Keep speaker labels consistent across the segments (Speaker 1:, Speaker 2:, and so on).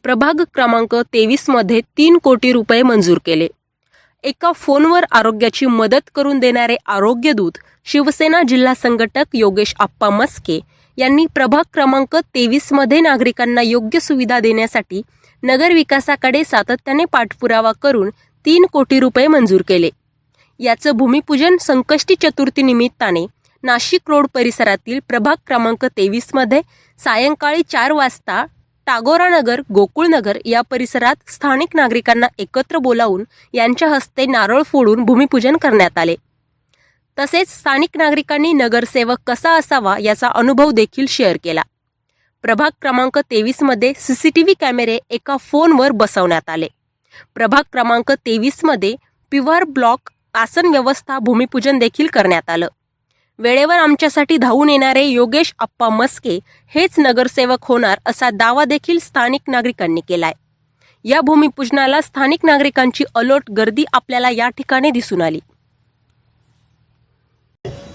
Speaker 1: प्रभाग क्रमांक 23 मध्ये 3 कोटी रुपये मंजूर केले। एका फोनवर आरोग्याची मदत करून देणारे आरोग्यदूत शिवसेना जिल्हा संघटक योगेश आप्पा मस्के यांनी प्रभाग क्रमांक 23 मध्ये नागरिकांना योग्य सुविधा देण्यासाठी नगर विकासाकडे सातत्याने पाठपुरावा करून 3 कोटी रुपये मंजूर केले। याचं भूमिपूजन संकष्टी चतुर्थी निमित्ताने नाशिक रोड परिसरातील प्रभाग क्रमांक 23 मध्ये सायंकाळी 4 वाजता टागोरा नगर, गोकुळ नगर या परिसरात स्थानिक नागरिकांना एकत्र बोलावून यांच्या हस्ते नारळ फोडून भूमिपूजन करण्यात आले। तसेच स्थानिक नागरिकांनी नगरसेवक कसा असावा याचा अनुभव देखील शेअर केला। प्रभाग क्रमांक 23 मध्ये सीसीटीव्ही कॅमेरे एका फोनवर बसवण्यात आले। प्रभाग क्रमांक 23 मध्ये प्युअर ब्लॉक आसन व्यवस्था भूमिपूजन देखील करण्यात आलं। वेळेवर आमच्यासाठी धावून येणारे योगेश आप्पा मस्के हेच नगरसेवक होणार असा दावा देखील स्थानिक नागरिकांनी केलाय। या भूमिपूजनाला स्थानिक नागरिकांची अलोट गर्दी आपल्याला या ठिकाणी दिसून आली।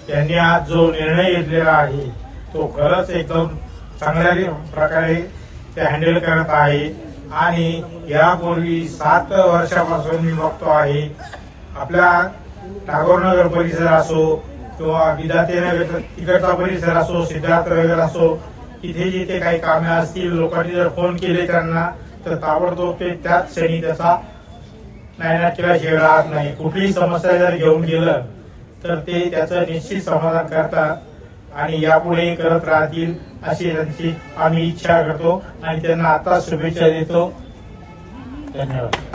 Speaker 2: त्यांनी आज जो निर्णय घेतलेला आहे तो खरंच एकदम चांगल्या प्रकारे ते हँडल करत आहे आणि यापूर्वी 7 वर्षापासून मी बघतो आहे आपल्या टागोरनगर परिसर असो किंवा विधातेनगर तिकडचा परिसर असो, सिद्धार्थनगर असो, तिथे जिथे काही कामे असतील लोकांनी जर फोन केले त्यांना तर ताबडतोब ते त्याच क्षणी त्याचा नायनाट केल्याशिवाय राहत नाही। कुठलीही समस्या जर घेऊन गेलं तर ते त्याचं निश्चित समाधान करतात आणि यापुढे करत राहतील अशी त्यांची आम्ही इच्छा करतो आणि त्यांना आता शुभेच्छा देतो। धन्यवाद।